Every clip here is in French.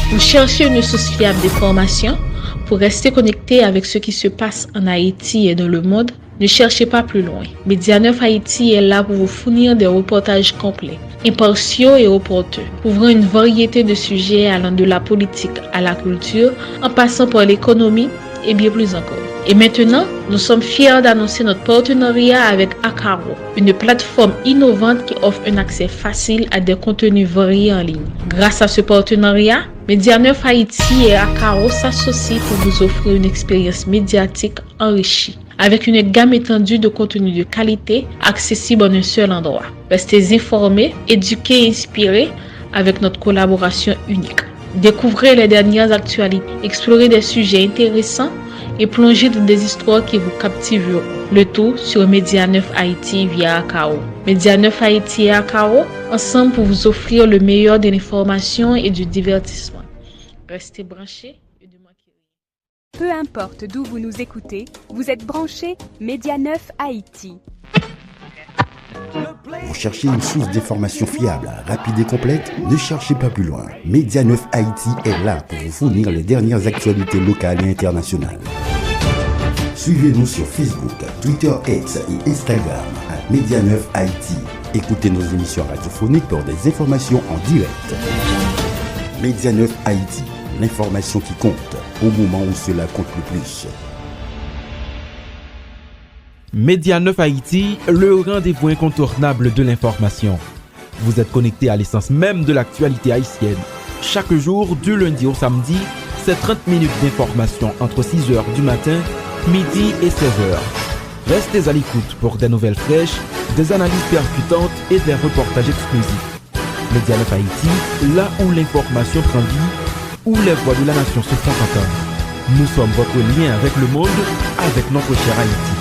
Vous cherchez une source fiable d'informations pour rester connecté avec ce qui se passe en Haïti et dans le monde? Ne cherchez pas plus loin. Média 9 Haïti est là pour vous fournir des reportages complets, impartiaux et opportuns, couvrant une variété de sujets allant de la politique à la culture, en passant par l'économie et bien plus encore. Et maintenant, nous sommes fiers d'annoncer notre partenariat avec Akaro, une plateforme innovante qui offre un accès facile à des contenus variés en ligne. Grâce à ce partenariat, Média 9 Haïti et Akaro s'associent pour vous offrir une expérience médiatique enrichie, avec une gamme étendue de contenus de qualité accessible en un seul endroit. Restez informés, éduqués et inspirés avec notre collaboration unique. Découvrez les dernières actualités, explorez des sujets intéressants et plongez dans des histoires qui vous captiveront. Le tout sur Média 9 Haïti via Akaro. Média 9 Haïti et Akaro, ensemble pour vous offrir le meilleur de l'information et du divertissement. Restez branchés et ne manquez rien. Peu importe d'où vous nous écoutez, vous êtes branchés Média 9 Haïti. Vous cherchez une source d'information fiable, rapide et complète? Ne cherchez pas plus loin. Média 9 Haïti est là pour vous fournir les dernières actualités locales et internationales. Suivez-nous sur Facebook, Twitter X et Instagram à Média 9 Haïti. Écoutez nos émissions radiophoniques pour des informations en direct. Média 9 Haïti, l'information qui compte au moment où cela compte le plus. Média 9 Haïti, le rendez-vous incontournable de l'information. Vous êtes connecté à l'essence même de l'actualité haïtienne. Chaque jour, du lundi au samedi, c'est 30 minutes d'information entre 6h du matin, midi et 16h. Restez à l'écoute pour des nouvelles fraîches, des analyses percutantes et des reportages exclusifs. Média 9 Haïti, là où l'information prend vie, où les voix de la nation se font entendre. Nous sommes votre lien avec le monde, avec notre cher Haïti.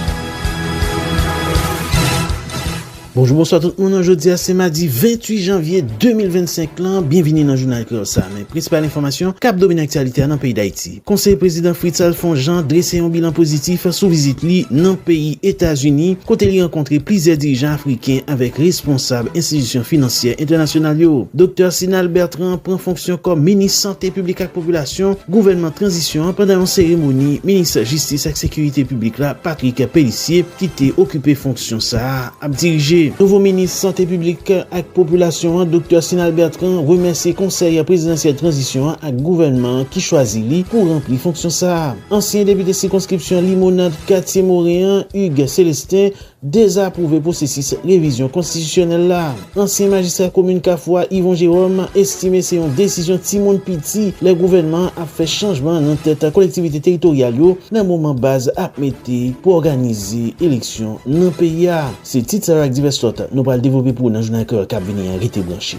Bonjour, bonsoir tout le monde. Aujourd'hui, c'est mardi 28 janvier 2025. Bienvenue dans le journal Krosa. Mais principale information, cap domine actualité dans le pays d'Haïti. Conseiller président Fritz Alphonse Jean dressé un bilan positif sous visite li dans le pays États-Unis. Côté li rencontré plusieurs dirigeants africains avec responsables institutions financières internationales. Dr Sinal Bertrand prend fonction comme ministre santé publique et population, gouvernement transition pendant une cérémonie. Ministre justice et sécurité publique là, Patrick Pellissier, qui était occupé fonction ça a dirigé. Nouveau ministre santé publique et population, Dr Sinal Bertrand, remercie conseil présidentiel transition et gouvernement qui choisit lui pour remplir fonction ça. Ancien député circonscription Limonade quartier Montréal, Hugues Célestin, désapprouvé processus révision constitutionnelle là. Ancien magistrat commune Kafwa, Yvon Jérôme, estimé c'est une décision Timon Piti. Le gouvernement a fait changement dans tête collectivité territoriale dans moment base à mettre pour organiser élection dans le pays. C'est titre avec divers sortes. Nous allons développer pour un journal qui a venu arrêter branché.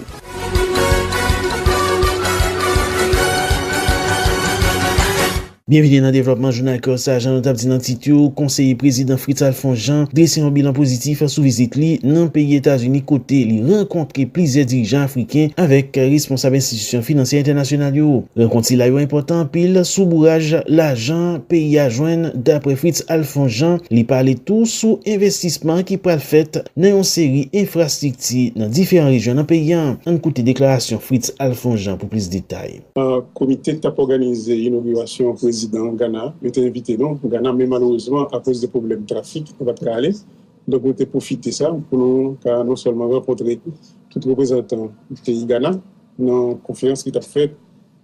Bienvenue dans le développement journal Korsa, Jean Notable dit dans titre, conseiller président Fritz Alphonse Jean dressé un bilan positif sous visite li dans le pays États-Unis côté li rencontrer plusieurs dirigeants africains avec responsables institutions financières internationales. Rencontre là important pile sous bourrage l'argent pays à joindre d'après Fritz Alphonse Jean, li parler tout sous investissement qui pral fait dans une série infrastructures dans différentes régions dans le pays. On écoute déclaration Fritz Alphonse Jean pour plus de détails. Un comité qui a organisé l'inauguration président Ghana, nous avons invité nous, Ghana, mais malheureusement, à cause des problèmes de trafic, on va pas aller. Donc, on a profité de ça pour nous, non seulement rencontrer tout représentant du pays Ghana, dans la conférence qui a faite,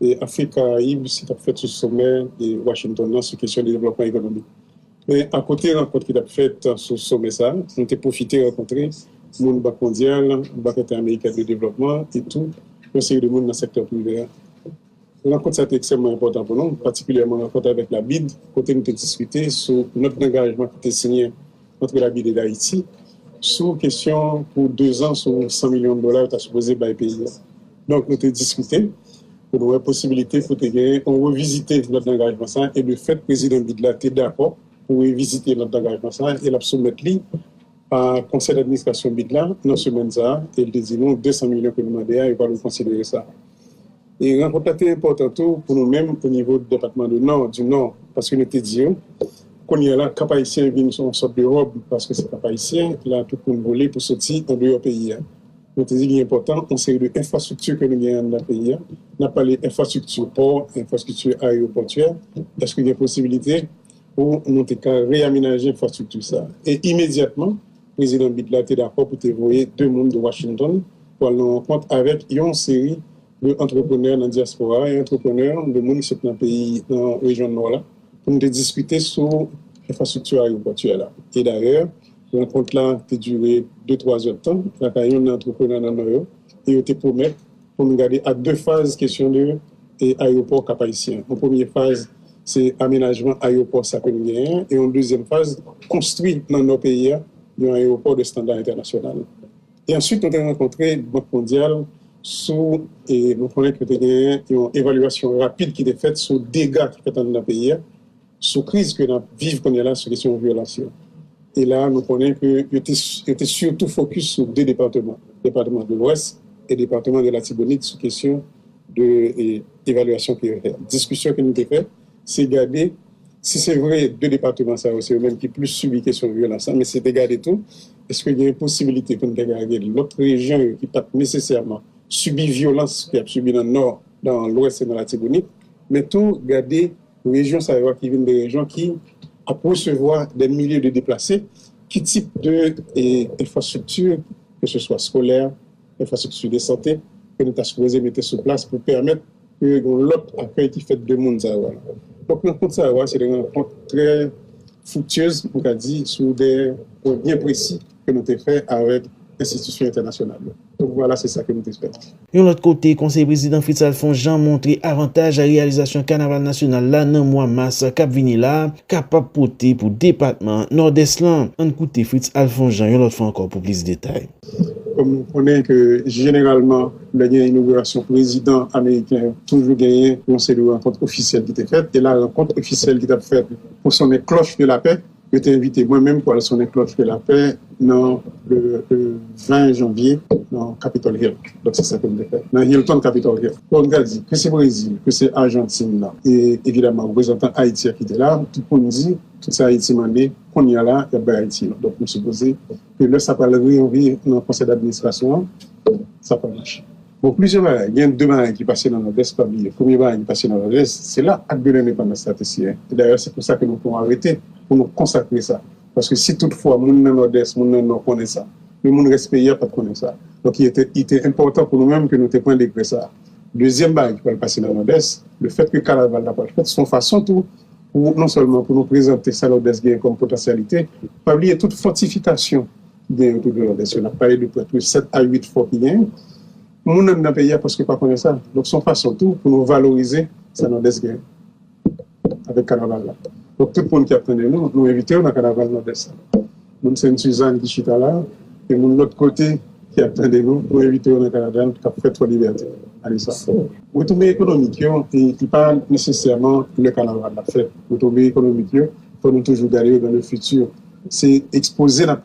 et Afrique Caraïbes, qui a fait sur le sommet de Washington, sur la question du développement économique. Mais à côté de la rencontre qui a faite sur le sommet, ça, on a profité de rencontrer le monde mondial, le Banque américaine de développement et tout, une série de monde dans le secteur privé. La rencontre est extrêmement importante pour nous, particulièrement la rencontre avec la BID, côté nous avons discuté sur notre engagement qui était signé entre la BID et l'Haïti, sur question pour 2 ans, sur 100 millions de dollars qui a supposé par le pays. Donc nous avons discuté pour nous avoir la possibilité de revisiter notre engagement ça, et le fait que le président BID là était d'accord pour revisiter notre engagement ça et la soumettre à conseil d'administration BID là, dans ce semaine ça, et il dit nous 200 millions que nous demandons, et va nous considérer ça. Et rencontre est importante pour nous-mêmes au niveau du département du Nord, parce que nous te disons qu'on y a là, cap haïtien vient une sorte de robe, parce que c'est cap haïtien, là, tout le monde volé pour sortir en dehors pays. nous te dit qu'il est important, on série d'infrastructures que nous avons dans le pays. On a parlé d'infrastructures port, infrastructures aéroportuaires. Est-ce qu'il y a une possibilité pour nous réaménager l'infrastructure ça? Et immédiatement, le président Bidla était d'accord pour envoyer 2 membres de Washington pour aller en rencontre avec une série d'entrepreneurs dans la diaspora et entrepreneurs de monde qui sont dans le pays, dans la région nord là, pour nous discuter sur l'infrastructure aéroportuaire là. Et d'ailleurs, la rencontre là a duré 2-3 heures de temps. Là, il y a un entrepreneur dans le nord et il te promet pour nous garder à 2 phases question de aéroport cap-haïtien. En première phase, c'est aménagement aéroport sapénien et en deuxième phase, construire dans nos pays un aéroport de standard international. Et ensuite, nous avons rencontré la Banque mondiale et nous connaissons que il y a une évaluation rapide qui est faite sur les dégâts qui sont dans le pays, sur la crise que nous vivons là sur la question de violation. Et là, nous connaissons que était surtout focus sur 2 départements, le département de l'Ouest et le département de la Tibonite, sur la question d'évaluation qui est faite. La discussion que nous avons faite, c'est regarder si c'est vrai 2 départements, c'est eux-mêmes qui plus subissent la question de violence, mais c'est de regarder tout. Est-ce qu'il y a une possibilité pour nous regarder l'autre région qui n'a pas nécessairement subi violence qui a subi dans le nord, dans l'ouest et dans la Tibonite, mais tout regarder les régions qui viennent des régions qui à recevoir des milliers de déplacés, qui type d'infrastructure, que ce soit scolaire, infrastructure de santé, que nous avons supposé mettre sur place pour permettre que l'autre accueil qui fait de monde. Donc, nous compte ça, c'est des rencontres très fructueuses, on a dit, sur des points bien précis que nous avons fait avec institutions internationales. Donc voilà, c'est ça que nous espérons. Et de l'autre côté, conseiller président Fritz Alphonse Jean montré avantage à la réalisation carnaval national là dans mois mars cap vini là capable porter pour département nord-est là. On écoute Fritz Alphonse Jean une autre fois encore pour plus de détails. Comme nous connaissons que généralement, la inauguration président américain toujours gagné une série de rencontres officielles qui était faite. Et la rencontre officielle qui était faite pour sonner cloche de la paix, je t'ai invité moi-même pour aller sonner cloche de la paix dans le 20 janvier dans Capitol Hill. Donc c'est ça que nous avons fait. Dans Hilton Capitol Hill. On a dit que c'est Brésil, que c'est Argentine là. Et évidemment, le représentant Haïti qui était là, tout le monde dit, tout ça Haïti mandé, qu'on y a là, il y a Haïti. Donc nous supposons que là, ça parle de dans le conseil d'administration, ça peut marcher. Bon, plusieurs barrages. Il y a 2 barrages qui passaient dans Nord-Est, pas oublié. Le premier barrage qui passait dans Nord-Est, c'est là, acte de l'indépendance stratégique. Et d'ailleurs, c'est pour ça que nous pouvons arrêter, pour nous consacrer ça. Parce que si toutefois, les gens dans Nord-Est, les gens Nord connaissent ça, le monde reste pays n'a pas connaître ça. Donc, il était important pour nous-mêmes que nous te prenions décret ça. Deuxième barrage qui va passer dans Nord-Est, le fait que Carnaval n'a pas fait son façon tout, non seulement pour nous présenter ça Nord-Est comme potentialité, pas oublier toute fortification qui est autour de Nord-Est. On a parlé de près de 7 à 8 fois qui gagnent. Nous sommes dans le pays parce que pas connaître ça. Donc, son façon tout pour nous valoriser ça Nord-Est avec Carnaval là. Donc, tout le monde qui attendait nous invitons dans le Carnaval Nord-Est. Nous sommes Suzanne qui chita là, et nous de l'autre côté qui attendait nous invitons dans le Carnaval qui a fait trop liberté. Allez, ça. Retombée économique, qui n'est pas nécessairement le Carnaval la fête. Retombée économique, il faut nous toujours garder dans le futur. C'est exposer la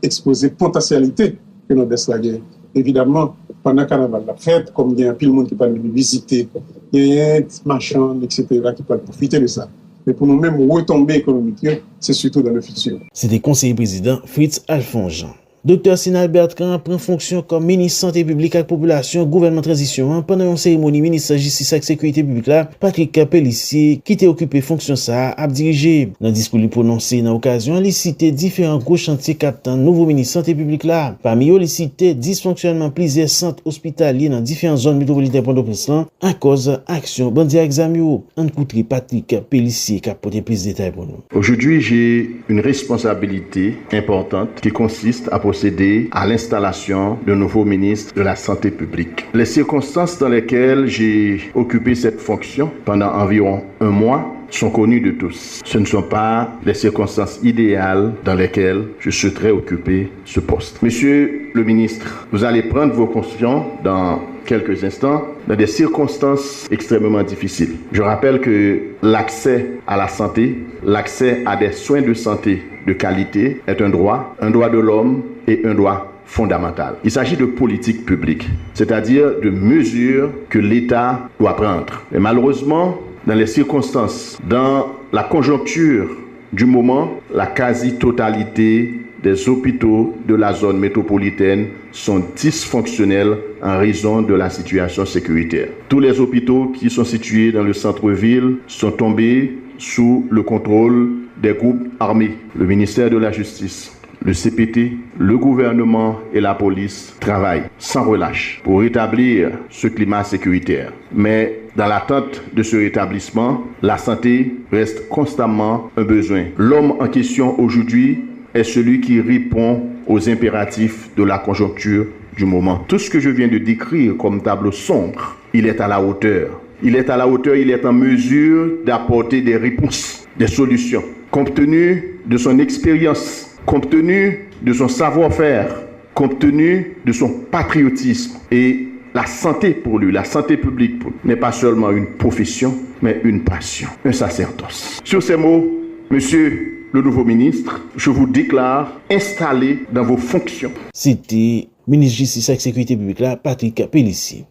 potentialité que Nord-Est la gagne. Évidemment, pendant le Carnaval la fête, comme il y a un pile de monde qui peut nous visiter, il y a des marchands, etc., qui peuvent profiter de ça. Mais pour nous-mêmes, retomber économique, c'est surtout dans le futur. C'était conseiller président Fritz Alphonse Jean. Dr. Sinal Bertrand prend fonction comme ministre santé publique et population gouvernement transition pendant une cérémonie ministre justice et sécurité publique là Patrick Pellissier qui était occupé fonction ça a dirigé dans discours lui prononcé dans occasion il cité différents gros chantiers captant nouveau ministre santé publique là parmi eux il cité dysfonctionnement plusieurs centres hospitaliers dans différentes zones métropolitaines Port-au-Prince à cause action bandit examio on écouterait Patrick Pellissier qui a apporté plus de détails pour nous. Aujourd'hui, j'ai une responsabilité importante qui consiste à procéder à l'installation de nouveau ministre de la Santé publique. Les circonstances dans lesquelles j'ai occupé cette fonction pendant environ 1 mois sont connues de tous. Ce ne sont pas les circonstances idéales dans lesquelles je souhaiterais occuper ce poste. Monsieur le ministre, vous allez prendre vos fonctions dans quelques instants dans des circonstances extrêmement difficiles. Je rappelle que l'accès à la santé, l'accès à des soins de santé de qualité est un droit de l'homme et un droit fondamental. Il s'agit de politique publique, c'est-à-dire de mesures que l'État doit prendre. Et malheureusement, dans les circonstances, dans la conjoncture du moment, la quasi-totalité des hôpitaux de la zone métropolitaine sont dysfonctionnels en raison de la situation sécuritaire. Tous les hôpitaux qui sont situés dans le centre-ville sont tombés sous le contrôle des groupes armés. Le ministère de la Justice, le CPT, le gouvernement et la police travaillent sans relâche pour rétablir ce climat sécuritaire. Mais dans l'attente de ce rétablissement, la santé reste constamment un besoin. L'homme en question aujourd'hui est celui qui répond aux impératifs de la conjoncture du moment. Tout ce que je viens de décrire comme tableau sombre, il est à la hauteur. Il est à la hauteur, il est en mesure d'apporter des réponses, des solutions, compte tenu de son expérience, compte tenu de son savoir-faire, compte tenu de son patriotisme. Et la santé pour lui, la santé publique pour lui, n'est pas seulement une profession, mais une passion, un sacerdoce. Sur ces mots, monsieur le nouveau ministre, je vous déclare installé dans vos fonctions. C'était ministre Justice et Sécurité publique là, Patrick Pellissier.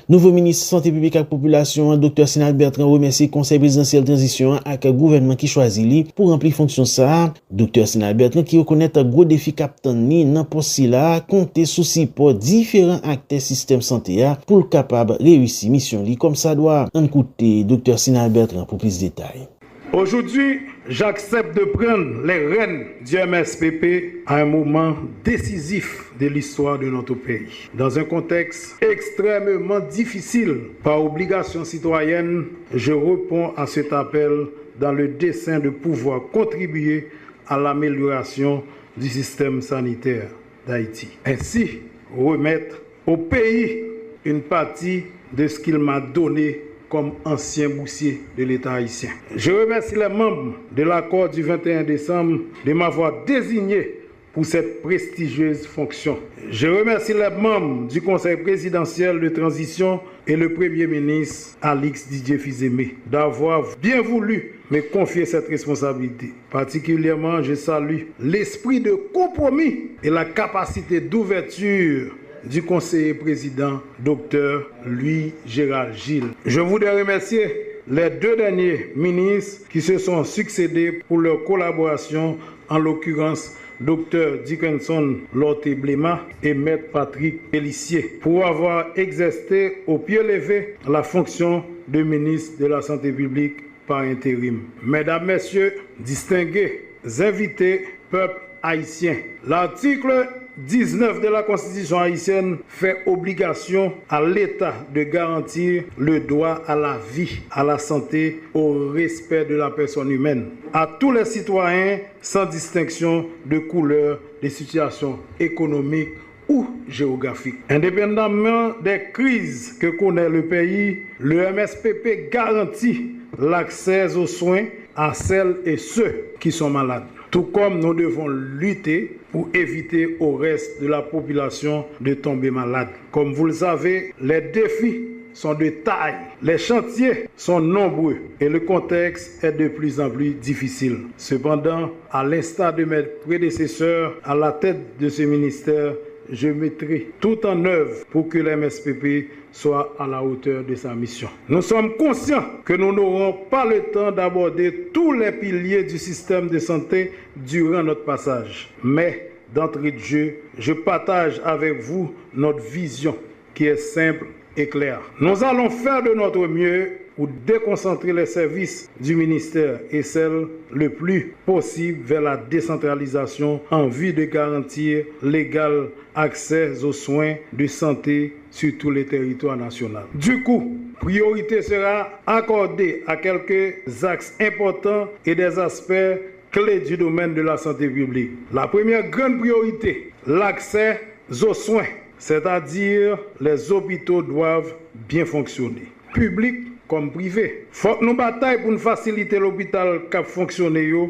Nouveau ministre Santé publique et population, Dr. Sinal Bertrand remercie Conseil présidentiel transition avec le gouvernement qui choisit lui pour remplir fonction ça. Dr. Sinal Bertrand qui reconnaît un gros défi captain ni nan poste là, compter sous support différents acteurs système santé pour capable réussir mission li comme ça doit. On écoute Dr. Sinal Bertrand pour plus de détails. Aujourd'hui, j'accepte de prendre les rênes du MSPP à un moment décisif de l'histoire de notre pays. Dans un contexte extrêmement difficile, par obligation citoyenne, je réponds à cet appel dans le dessein de pouvoir contribuer à l'amélioration du système sanitaire d'Haïti. Ainsi, remettre au pays une partie de ce qu'il m'a donné comme ancien boussier de l'État haïtien. Je remercie les membres de l'accord du 21 décembre de m'avoir désigné pour cette prestigieuse fonction. Je remercie les membres du Conseil présidentiel de transition et le Premier ministre Alix Didier Fils-Aimé d'avoir bien voulu me confier cette responsabilité. Particulièrement, je salue l'esprit de compromis et la capacité d'ouverture du conseiller président Dr. Louis Gérald Gilles. Je voudrais remercier les deux derniers ministres qui se sont succédés pour leur collaboration, en l'occurrence Dr. Dickinson Lorté-Blema et Maître Patrick Pellissier, pour avoir exercé au pied levé la fonction de ministre de la Santé publique par intérim. Mesdames, Messieurs, distingués invités, peuple haïtien, l'article 19 de la Constitution haïtienne fait obligation à l'État de garantir le droit à la vie, à la santé, au respect de la personne humaine, à tous les citoyens sans distinction de couleur, de situation économique ou géographique. Indépendamment des crises que connaît le pays, le MSPP garantit l'accès aux soins à celles et ceux qui sont malades. Tout comme nous devons lutter pour éviter au reste de la population de tomber malade. Comme vous le savez, les défis sont de taille, les chantiers sont nombreux et le contexte est de plus en plus difficile. Cependant, à l'instar de mes prédécesseurs à la tête de ce ministère, je mettrai tout en œuvre pour que l'MSPP soit à la hauteur de sa mission. Nous sommes conscients que nous n'aurons pas le temps d'aborder tous les piliers du système de santé durant notre passage. Mais d'entrée de jeu, je partage avec vous notre vision qui est simple et claire. Nous allons faire de notre mieux pour déconcentrer les services du ministère et celles le plus possible vers la décentralisation en vue de garantir l'égal accès aux soins de santé sur tous les territoires nationaux. Du coup, priorité sera accordée à quelques axes importants et des aspects clés du domaine de la santé publique. La première grande priorité, l'accès aux soins, c'est-à-dire les hôpitaux doivent bien fonctionner, public comme privé. Faut que nous bataillons pour nous faciliter l'hôpital qui a fonctionné,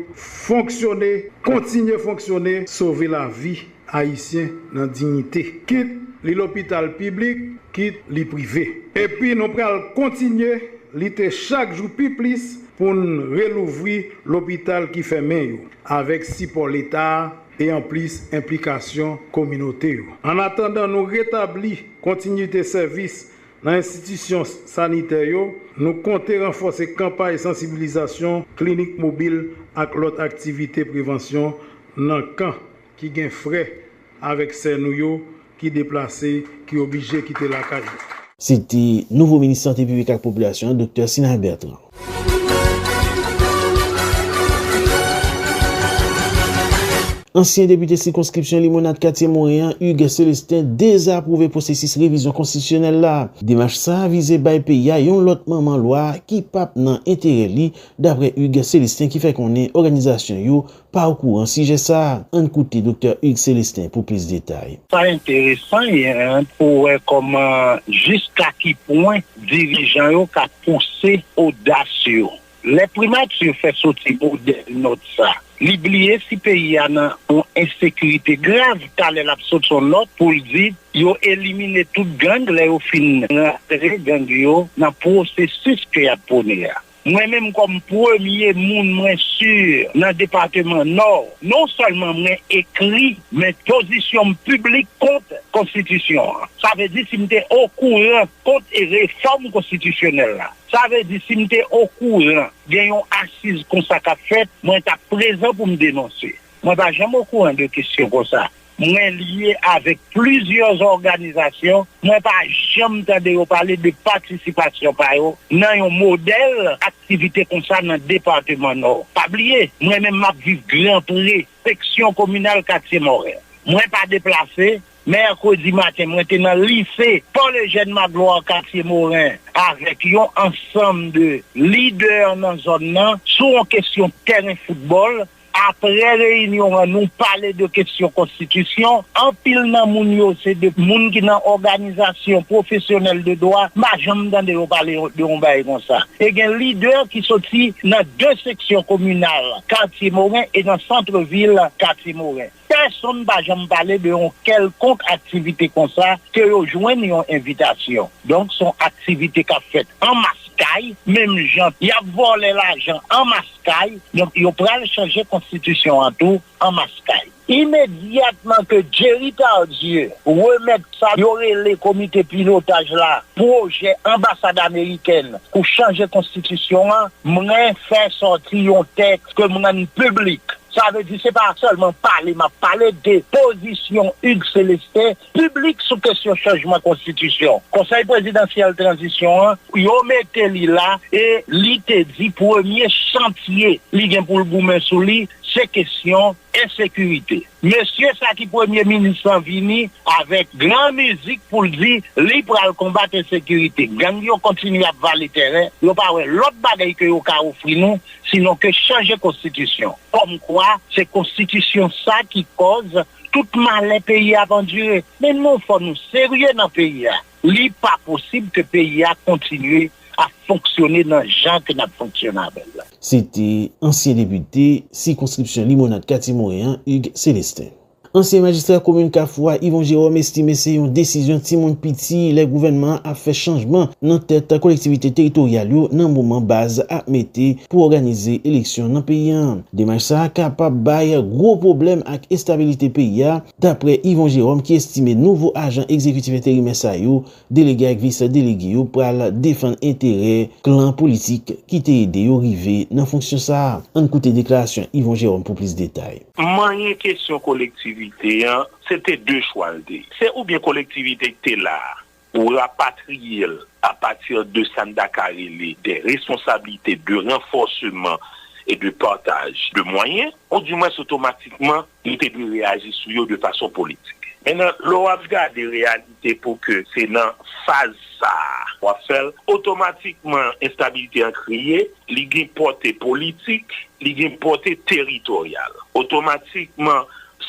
continuer à fonctionner, sauver la vie haïtienne dans dignité. Quitte l'hôpital public, quitte les privés. Et puis nous allons continuer lutter chaque jour plus pour nous relouvrir l'hôpital qui fait main avec support l'État et en plus implication communautaire. En attendant, nous rétablir continuité de service dans l'institution sanitaire, nous comptons renforcer campagne de sensibilisation, clinique mobile et l'autre activité prévention dans le camp qui gagne frais avec ces nouveaux qui déplacés, qui obligés de quitter la caille. C'était nouveau ministre Santé publique et Population, Dr. Sina Bertrand. Ancien député circonscription Limonade quartier Montréal, Hugues Célestin, désapprouvé processus révision constitutionnelle là. Démarche ça visé bay pays yon l'autre maman loi qui pape nan intérêt li d'après Hugues Célestin qui fait qu'on est organisation yo pas au courant sujet ça. On écoute Dr. Hugues Célestin pour plus de détails. C'est intéressant pour comment jusqu'à qui point dirigeant yo ka poussé audacieux. Les primatures fait sortir au notre ça. L'oublier si pays a une insécurité grave, car elle a sauté son note pour dire yo éliminer toute gang, les au fin gang yo dans processus que y a ponné. Moi-même comme premier monde moins sûr dans le département Nord, non seulement moi écrit, mais position publique contre constitution. Ça veut dire si m'était au courant contre réforme constitutionnelle là. Ça veut dire si m'était au courant, gagnons assise comme ça qu'a fait, moi t'as présent pour me dénoncer. Moi pas jamais au courant de questions comme ça. Moi lié avec plusieurs organisations, moi pas jamais entendu parler de participation par eux dans un modèle activité comme ça dans le département Nord. Pas oublier, moi même m'a vivre grand prix section communale quartier Montréal. Moi pas déplacé, mercredi matin moi j'étais dans le lycée pour les jeunes Magloire quartier Morin avec un ensemble de leaders dans zone là sur une question terrain football. Après réunion, nous parler de questions constitution. En pile nan moun yo, c'est de moun qui nan organisation professionnelle de droit. Ma j'aime d'entendre parler de on bail comme ça. Et gen leader qui sorti dans deux sections communales, quartier Morin et dans centre-ville quartier Morin. Personne va jamais parler de quelconque activité comme ça que yo joignent une invitation. Donc son activité qu'a fait en masse. Même gens, il a volé l'argent en mascaille, donc il a changer constitution en tout en mascaille. Immédiatement que Jerry Tardieu remettre ça, il y aurait les comités pilotage là, projet ambassade américaine pour changer constitution, moi faire sortir un texte que mon public. Ça veut dire c'est pas seulement parler, mais parler des positions Hugues Célestin publiques sur question changement de constitution. Conseil présidentiel transition, il mettez li là et li te dit premier chantier li gen pour le goumen sous li, c'est question insécurité. Monsieur ça qui premier ministre vini avec grand musique pour dire li pral combattre insécurité. Gang yo continue à valer terrain, yo pas l'autre bagaille que yo ka offrir nous sinon que changer constitution. Comme quoi c'est constitution ça qui cause tout mal les pays à vendurer. Mais nous faut nous sérieux dans le pays. Il n'est pas possible que le pays a continué à fonctionner dans le genre que n'a fonctionné avec. C'était ancien député circonscription Limonade quartier Montréal, Hugues Célestin. Ancien magistrat commune Kafoua, Yvon Jérôme estime c'est une décision Timon Piti, le gouvernement a fait changement dans tête collectivité territoriale dans moment base à mettre pour organiser élection dans pays. Démarche ça capable bail gros problème avec stabilité pays d'après Yvon Jérôme qui estime nouveau agent exécutif intérimaire ça yo, délégué avec vice délégué pour défendre intérêt clan politique qui t'a aidé au river dans fonction ça. On écoute déclaration Yvon Jérôme pour plus de détails. Moyen question collectivité, c'était deux choix. C'est ou bien collectivité qui est là pour rapatrier à partir de Sandakarele des responsabilités de renforcement et de partage de moyens, ou du moins automatiquement, il était de réagir sur eux de façon politique. Maintenant, l'on a regardé des réalités pour que c'est dans phase ça, on va faire automatiquement instabilité en crier, ligue portée politique, ligue portée territoriale. Automatiquement,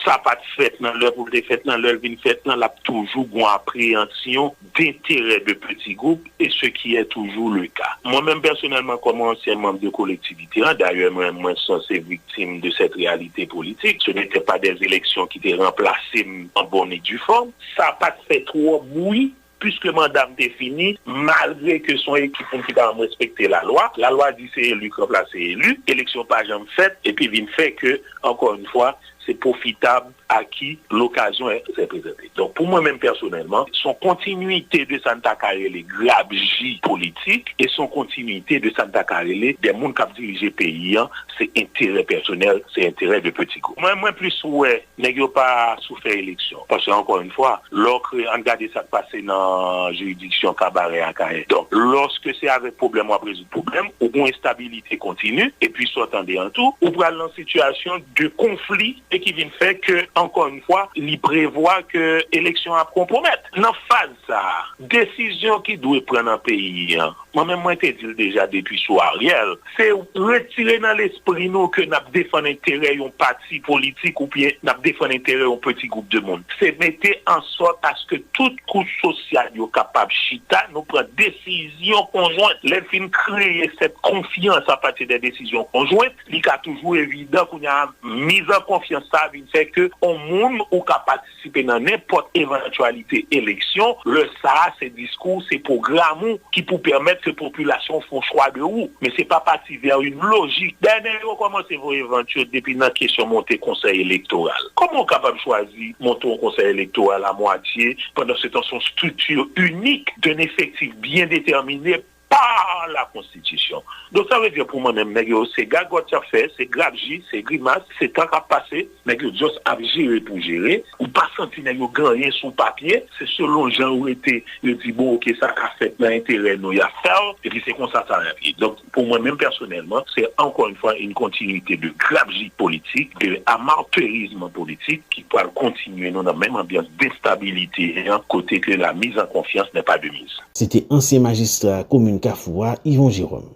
ça pas de fait dans leur pour des fêtes dans leur vin fait dans la toujours une appréhension d'intérêt de petits groupes et ce qui est toujours le cas. Moi-même personnellement comme ancien membre de collectivité, d'ailleurs moi censé victime de cette réalité politique, ce n'était pas des élections qui étaient remplacées en bonne et due forme, ça pas de fait trop bruit puisque le mandat est fini, malgré que son équipe qui va respecter la loi dit c'est élu, remplacé élu, élection pas jamais faite, et puis vient fait que, encore une fois, c'est profitable à qui l'occasion s'est présentée. Donc pour moi-même personnellement, son continuité de Santa Carele grabji politique et son continuité de Santa Carele des mondes qui dirigent le pays, c'est intérêt personnel, c'est intérêt de petits groupes. Moi plus ouais, n'ayons pas souffert élection. Parce que encore une fois, lorsque on regarde ça passer dans la juridiction cabaret à Caen. Donc lorsque c'est avec problème ou résoudre problème, ou une instabilité continue, et puis soit attendez en tout, ou prendre une situation de conflit et qui vient faire que, encore une fois, il prévoit que l'élection a compromettre. Dans phase ça, décision qui doit prendre un pays, moi-même, moi, je dit déjà depuis sous Ariel, c'est retirer dans l'esprit nous que nous défendons l'intérêt d'un parti politique ou bien nous défendons l'intérêt d'un petit groupe de monde. C'est mettre en sorte à ce que toute couche sociale est capable chita, nous prendre décision conjointe. Les fins créer cette confiance à partir des décisions conjointes, il est toujours évident qu'on a mise en confiance ça, il fait que on monde ou qu'à participer dans n'importe éventualité élection, le ça, ces discours, ces programmes qui pour permettre que la population font choix de où. Mais c'est pas parti vers une logique. Dernièrement, comment c'est vos éventuels depuis la question monter conseil électoral? Comment on est capable de choisir monter un conseil électoral à moitié pendant ce temps son structure unique d'un effectif bien déterminé par la Constitution. Donc ça veut dire pour moi-même, c'est gagote à faire, c'est grabji, c'est grimace, c'est temps à passer, mais que juste à gérer pour gérer, ou pas sentir gagner sous papier, c'est selon gens où était, il dit bon, ok, ça a fait l'intérêt, nous y a faire, et puis c'est comme ça arrive. Donc pour moi-même personnellement, c'est encore une fois une continuité de grabji politique, de amateurisme politique qui peut continuer dans la même ambiance d'instabilité, côté que la mise en confiance n'est pas de mise. C'était ancien magistrat commune Kafoua, Yvon Jérôme.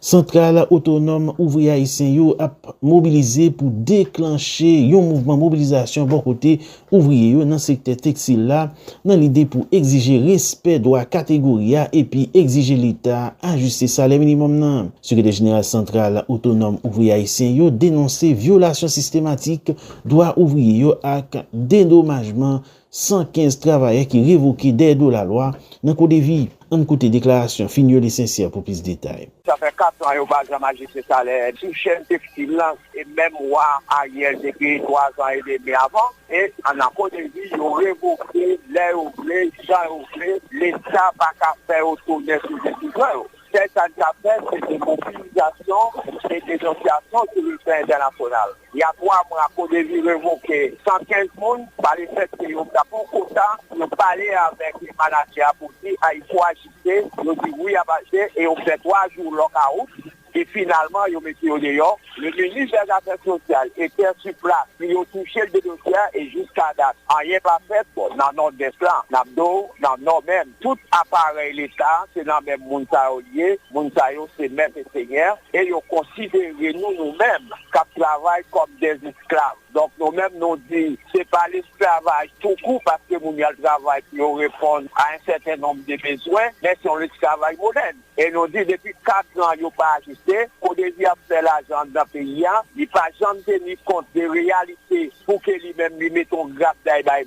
Centrale autonome ouvrier haïtien yo a mobilisé pour déclencher un mouvement mobilisation bon côté ouvrier yo dans secteur textile là dans l'idée pour exiger respect droit catégorie et puis exiger l'état ajuster salaire minimum nan. Secrétaire général centrale autonome ouvrier haïtien yo dénoncé violation systématique droit ouvrier yo ak dédommagement 115 travailleurs qui révoquaient dès de la loi dans le code de vie. En côté déclaration, Fignol et Sincère pour plus de détails. Ça fait 4 ans que je n'ai pas magistrat salaire. Sous chaîne textile, et même moi, ailleurs, depuis 3 ans et demi avant, et en a code de vie, ils ont révoqué les oubliés, l'État n'a pas faire autourner sur les citoyens. C'est ça qui a fait, c'est des mobilisations et des associations sur le plan international. Il y a 3 mois, à cause de vie révoqué 115 personnes, par les faits que nous avons quota, nous parlons avec les managers pour dire il faut ajuster, nous disons oui à ajuster et on fait 3 jours lockout. Et finalement, ils ont mis au dehors. Le ministre des Affaires sociales était sur place. Ils ont touché le dossier et jusqu'à date, rien pas fait dans notre destin. Non, même. Tout appareil l'État, c'est dans le même Mounsayo lié. Mounsayo, c'est même et seigneur. Et ils ont considéré nous-mêmes qui travaillent comme des esclaves. Donc nous-mêmes nous disons, c'est pas l'esclavage tout court parce que nous avons le travail pour répondre à un certain nombre de besoins, mais c'est l'esclavage moderne. Et nous disons, depuis 4 ans, ils n'ont pas ajusté. Au début, faire l'argent dans le pays, il n'y a pas jamais tenu compte des réalités pour que lui-même lui mette un grave d'aïe.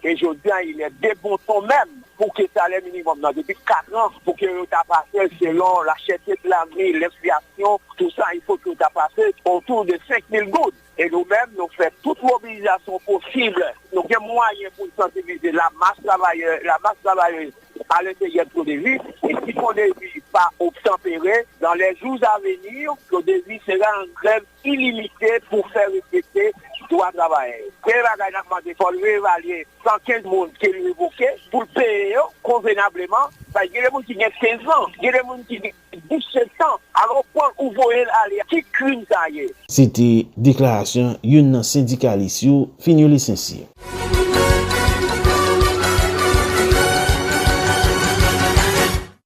Et je dis, il est des bons tons même pour que ça salaire minimum depuis 4 ans, pour que tu as passé selon la cherté de la vie, l'expiation, tout ça, il faut que tu as passé autour de 5 000 gouttes. Et nous-mêmes, nous faisons toute mobilisation possible. Nous avons moyens pour sensibiliser la masse travailleuse à l'intérieur de Codevi. Et si Codevi n'est pas obtempéré, dans les jours à venir, Codevi sera en grève illimitée pour faire respecter droit travailler. Il faut réévaluer 115 personnes qui sont révoquées pour payer convenablement. Il y a des gens qui ont 15 ans, il y a des gens qui ont 17 ans. Alors, où vous voyez aller, qui crime ça y est? C'était déclaration d'une syndicaliste, Fignol et Sincère.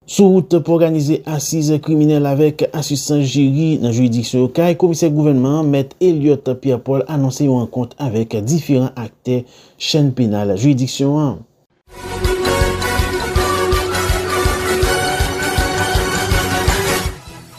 Sous route pour organiser assise criminelle avec assistance jury dans la juridiction locale, commissaire gouvernement M. Elliot Pierre-Paul a annoncé une rencontre avec différents acteurs chaîne pénale juridiction 1.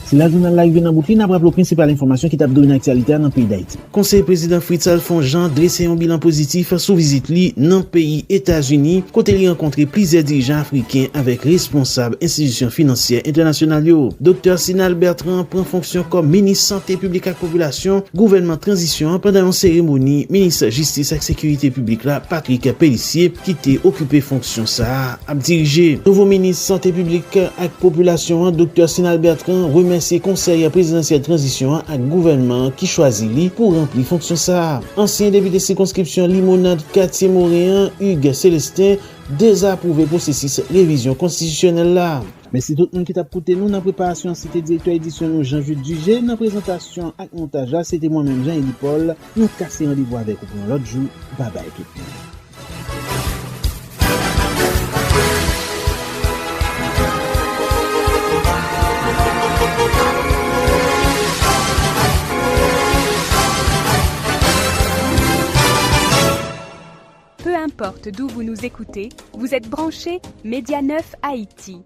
Si la journal live dans boucle, n'a pas le principal information qui t'a donné l'actualité dans le pays d'Haïti. Conseil président Fritz Alphonse Jean dressé un bilan positif sous visite li dans le pays États-Unis, côté li rencontré plusieurs dirigeants africains avec responsables institutions financières internationales. Dr Sinal Bertrand prend fonction comme ministre santé publique et population, gouvernement transition pendant une cérémonie, ministre justice et sécurité publique là, Patrick Pellissier, qui était occupé fonction ça a dirigé. Nouveau ministre santé publique et population, Dr Sinal Bertrand remercie conseil présidentiel transition et gouvernement qui choisit lui pour remplir fonction ça. Ancien député circonscription Limonade quartier Montréal, Hugues Célestin désapprouvé processus révision constitutionnelle là. Merci tout le monde qui t'a écouté nous dans préparation, c'était directeur édition Jean-Jules Dugé, dans présentation et montage là, c'était moi-même Jean-Élie Paul. Nous casser rendez-vous avec vous pour l'autre jour. Bye bye tout le monde. Peu importe d'où vous nous écoutez, vous êtes branchés Média 9 Haïti.